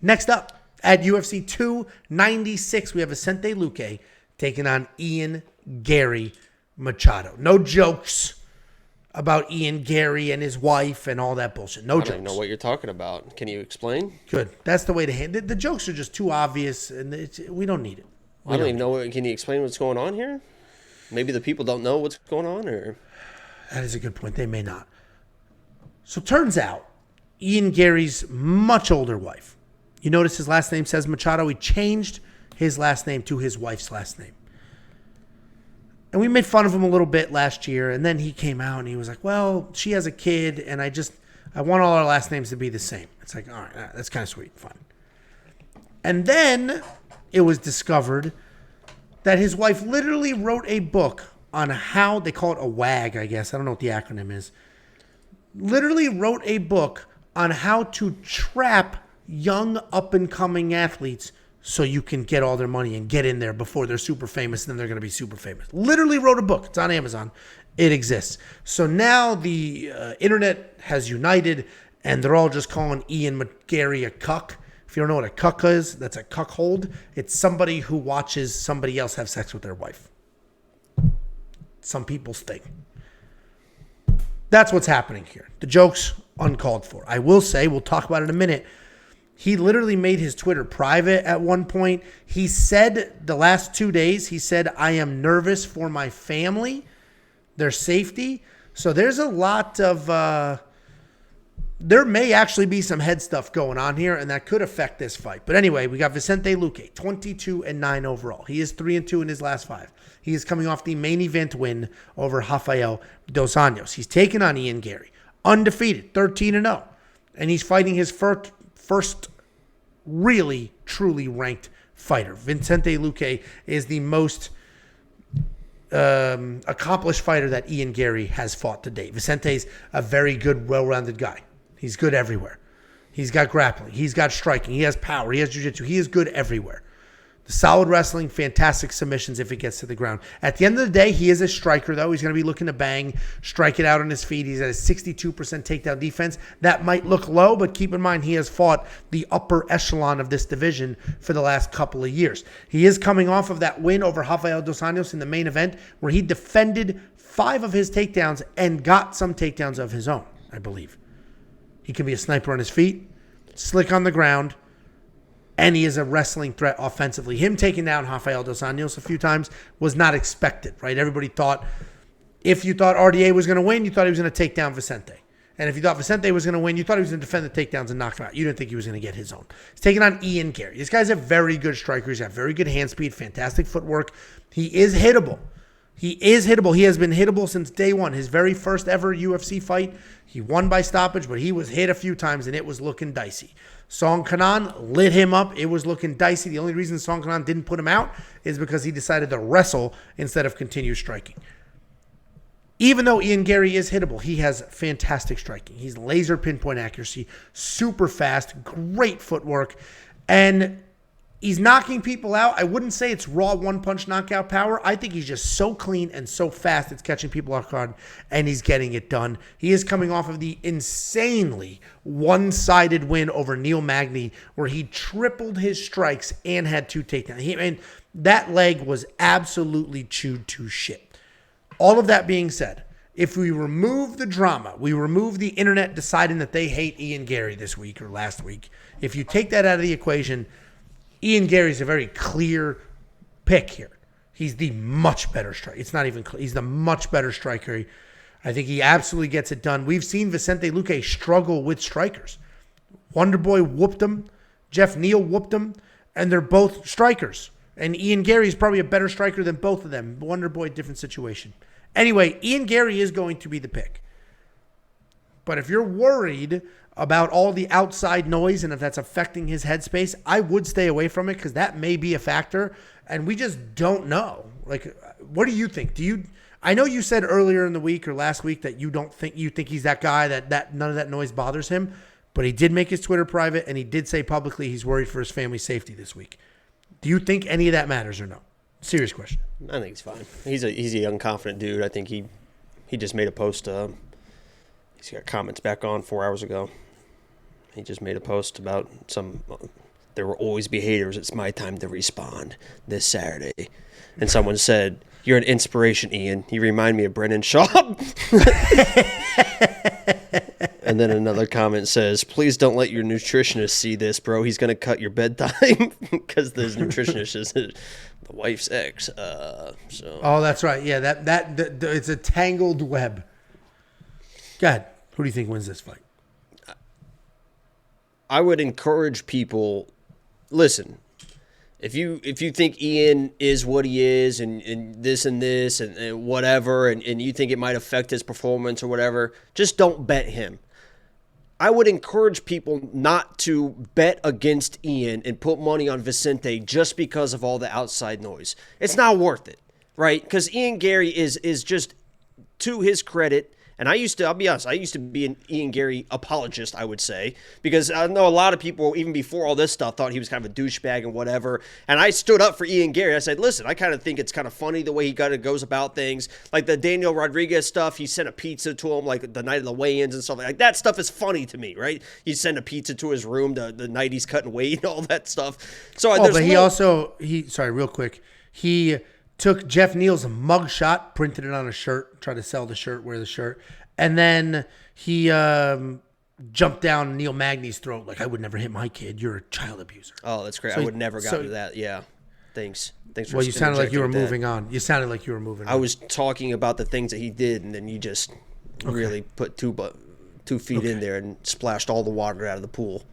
Next up, at UFC 296, we have Vicente Luque taking on Ian Garry Machado. No jokes about Ian Garry and his wife and all that bullshit. No jokes. I don't even know what you're talking about. Can you explain? Good. That's the way to handle it. The jokes are just too obvious, and we don't need it. I don't even know. Can you explain what's going on here? Maybe the people don't know what's going on, or that is a good point. They may not. So turns out, Ian Garry's much older wife. You notice his last name says Machado. He changed his last name to his wife's last name. And we made fun of him a little bit last year, and then he came out and he was like, well, she has a kid, and I want all our last names to be the same. It's like, all right, that's kind of sweet, fine. And then it was discovered that his wife literally wrote a book on how, they call it a WAG, I guess. I don't know what the acronym is. Literally wrote a book on how to trap young up-and-coming athletes so you can get all their money and get in there before they're super famous, and then they're going to be super famous. Literally wrote a book. It's on Amazon. It exists. So now the internet has united, and they're all just calling Ian Garry a cuck. If you don't know what a cuck is, that's a cuckold. It's somebody who watches somebody else have sex with their wife. Some people's thing. That's what's happening here. The joke's uncalled for. I will say, we'll talk about it in a minute, he literally made his Twitter private at one point. He said the last 2 days, he said, I am nervous for my family, their safety. So there's a lot of, there may actually be some head stuff going on here, and that could affect this fight. But anyway, we got Vicente Luque, 22-9 overall. He is 3-2 in his last 5. He is coming off the main event win over Rafael dos Anjos. He's taken on Ian Garry, undefeated, 13-0. And he's fighting his first really, truly ranked fighter. Vicente Luque is the most accomplished fighter that Ian Garry has fought to date. Vicente's a very good, well-rounded guy. He's good everywhere. He's got grappling. He's got striking. He has power. He has jiu-jitsu. He is good everywhere. The solid wrestling, fantastic submissions if it gets to the ground. At the end of the day, he is a striker, though. He's going to be looking to bang, strike it out on his feet. He's at a 62% takedown defense. That might look low, but keep in mind he has fought the upper echelon of this division for the last couple of years. He is coming off of that win over Rafael dos Anjos in the main event, where he defended 5 of his takedowns and got some takedowns of his own, I believe. He can be a sniper on his feet, slick on the ground, and he is a wrestling threat offensively. Him taking down Rafael dos Anjos a few times was not expected, right? Everybody thought, if you thought RDA was going to win, you thought he was going to take down Vicente. And if you thought Vicente was going to win, you thought he was going to defend the takedowns and knock him out. You didn't think he was going to get his own. He's taking on Ian Garry. This guy's a very good striker. He's got very good hand speed, fantastic footwork. He is hittable. He is hittable. He has been hittable since day one. His very first ever UFC fight, he won by stoppage, but he was hit a few times, and it was looking dicey. Song Kanan lit him up. It was looking dicey. The only reason Song Kanan didn't put him out is because he decided to wrestle instead of continue striking. Even though Ian Garry is hittable, he has fantastic striking. He's laser pinpoint accuracy, super fast, great footwork, and he's knocking people out. I wouldn't say it's raw one-punch knockout power. I think he's just so clean and so fast it's catching people off guard, and he's getting it done. He is coming off of the insanely one-sided win over Neil Magny, where he tripled his strikes and had 2 takedowns. That leg was absolutely chewed to shit. All of that being said, if we remove the drama, we remove the internet deciding that they hate Ian Garry this week or last week, if you take that out of the equation, Ian Garry's a very clear pick here. He's the much better striker. It's not even clear. He's the much better striker. I think he absolutely gets it done. We've seen Vicente Luque struggle with strikers. Wonderboy whooped him. Jeff Neal whooped him. And they're both strikers. And Ian Garry is probably a better striker than both of them. Wonderboy, different situation. Anyway, Ian Garry is going to be the pick. But if you're worried about all the outside noise and if that's affecting his headspace, I would stay away from it because that may be a factor, and we just don't know. Like, what do you think? I know you said earlier in the week or last week that you think he's that guy that none of that noise bothers him, but he did make his Twitter private and he did say publicly he's worried for his family's safety this week. Do you think any of that matters or no? Serious question. I think he's fine. He's a young, confident dude. I think he just made a post. He's got comments back on 4 hours ago. He just made a post about some There will always be haters. It's my time to respond this Saturday. And someone said, "You're an inspiration, Ian. You remind me of Brendan Schaub." And then another comment says, "Please don't let your nutritionist see this, bro. He's going to cut your bedtime," because this nutritionist is the wife's ex. Oh, that's right. Yeah, that it's a tangled web. Go ahead. Who do you think wins this fight? I would encourage people, listen, if you think Ian is what he is and this and whatever, and you think it might affect his performance or whatever, just don't bet him. I would encourage people not to bet against Ian and put money on Vicente just because of all the outside noise. It's not worth it, right? Because Ian Garry is just, to his credit, and I'll be honest, I used to be an Ian Garry apologist, I would say, because I know a lot of people, even before all this stuff, thought he was kind of a douchebag and whatever. And I stood up for Ian Garry. I said, listen, I kind of think it's kind of funny the way he goes about things. Like the Daniel Rodriguez stuff, he sent a pizza to him like the night of the weigh-ins and stuff like that. Stuff is funny to me, right? He sent a pizza to his room the night he's cutting weight and all that stuff. So sorry, real quick, he took Jeff Neal's mugshot, printed it on a shirt, tried to sell the shirt, wear the shirt, and then he jumped down Neil Magny's throat like, "I would never hit my kid. You're a child abuser." Oh, that's great. I would never got to that. Yeah. Thanks for. Well, you sounded like you were moving on. You sounded like you were moving on. I was talking about the things that he did, and then you just really put 2 feet in there and splashed all the water out of the pool.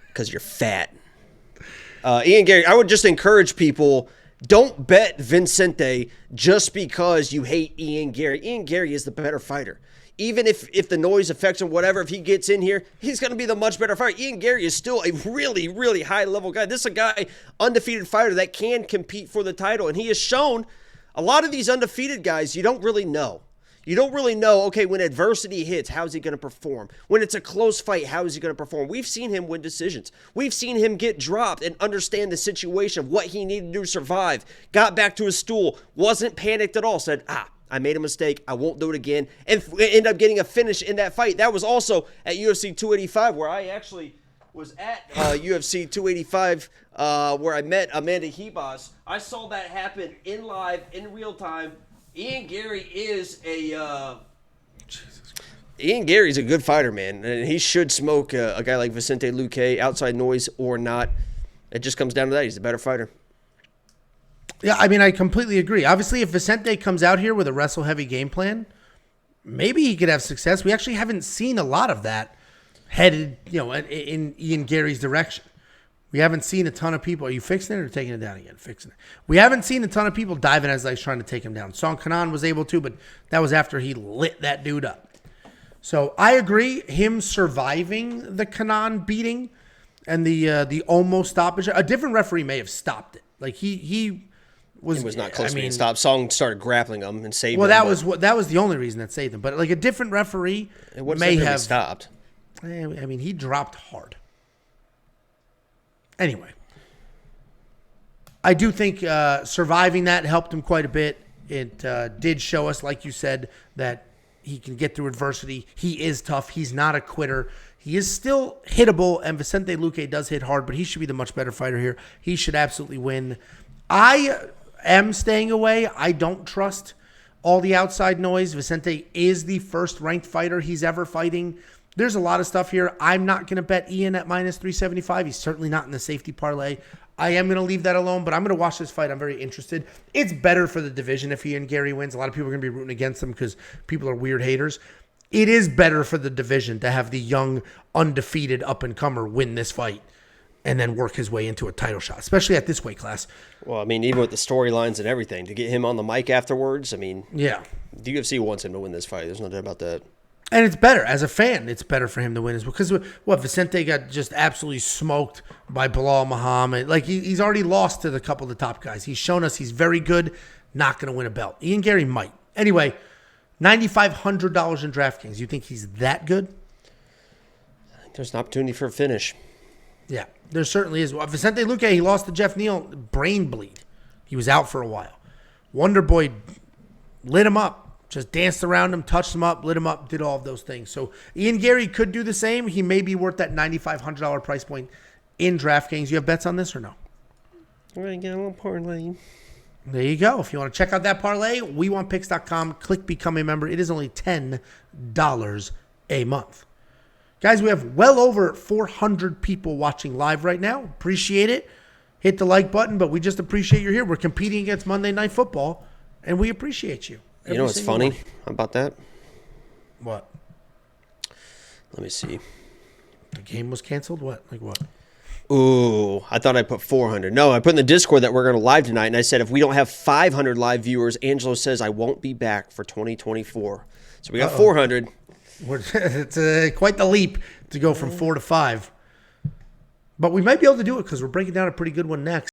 Because you're fat. Ian Garry, I would just encourage people, don't bet Vicente just because you hate Ian Garry. Ian Garry is the better fighter. Even if the noise affects him, whatever, if he gets in here, he's going to be the much better fighter. Ian Garry is still a really, really high-level guy. This is a guy, undefeated fighter, that can compete for the title. And he has shown a lot of these undefeated guys, you don't really know. You don't really know, okay, when adversity hits, how's he going to perform? When it's a close fight, how is he going to perform? We've seen him win decisions. We've seen him get dropped and understand the situation, what he needed to do to survive. Got back to his stool, wasn't panicked at all, said, I made a mistake, I won't do it again, and ended up getting a finish in that fight. That was also at UFC 285, where I actually was at UFC 285, where I met Amanda Hebos. I saw that happen in live, in real time. Ian Garry is Ian Garry's a good fighter, man, and he should smoke a guy like Vicente Luque, outside noise or not. It just comes down to that. He's a better fighter. Yeah, I mean, I completely agree. Obviously, if Vicente comes out here with a wrestle-heavy game plan, maybe he could have success. We actually haven't seen a lot of that headed, in Ian Garry's direction. We haven't seen a ton of people. Are you fixing it or taking it down again? Fixing it. We haven't seen a ton of people diving as like trying to take him down. Song Kanan was able to, but that was after he lit that dude up. So I agree. Him surviving the Kanan beating and the almost stoppage. A different referee may have stopped it. Like he was not close to being stopped. Song started grappling him and saved him. Well, that was the only reason that saved him. But like a different referee may have stopped. I mean, he dropped hard. Anyway, I do think surviving that helped him quite a bit. It did show us, like you said, that he can get through adversity. He is tough. He's not a quitter. He is still hittable, and Vicente Luque does hit hard, but he should be the much better fighter here. He should absolutely win. I am staying away. I don't trust all the outside noise. Vicente is the first-ranked fighter he's ever fighting. There's a lot of stuff here. I'm not going to bet Ian at minus 375. He's certainly not in the safety parlay. I am going to leave that alone, but I'm going to watch this fight. I'm very interested. It's better for the division if Ian Garry wins. A lot of people are going to be rooting against him because people are weird haters. It is better for the division to have the young, undefeated up-and-comer win this fight and then work his way into a title shot, especially at this weight class. Well, I mean, even with the storylines and everything, to get him on the mic afterwards, I mean, yeah, the UFC wants him to win this fight. There's no doubt about that. And it's better. As a fan, it's better for him to win as well. Because, Vicente got just absolutely smoked by Bilal Muhammad. Like, he's already lost to the couple of the top guys. He's shown us he's very good, not going to win a belt. Ian Garry might. Anyway, $9,500 in DraftKings. You think he's that good? I think there's an opportunity for a finish. Yeah, there certainly is. Well, Vicente Luque, he lost to Jeff Neal, brain bleed. He was out for a while. Wonder Boy lit him up. Just danced around him, touched him up, lit him up, did all of those things. So Ian Gary could do the same. He may be worth that $9,500 price point in DraftKings. You have bets on this or no? We're going to get a little parlay. There you go. If you want to check out that parlay, WeWantPicks.com. Click Become a Member. It is only $10 a month. Guys, we have well over 400 people watching live right now. Appreciate it. Hit the like button, but we just appreciate you're here. We're competing against Monday Night Football, and we appreciate you. You know what's funny about that? What? Let me see. The game was canceled? What? Like what? Ooh, I thought I put 400. No, I put in the Discord that we're going to live tonight, and I said if we don't have 500 live viewers, Angelo says I won't be back for 2024. So we got 400. It's quite the leap to go from 4 to 5. But we might be able to do it because we're breaking down a pretty good one next.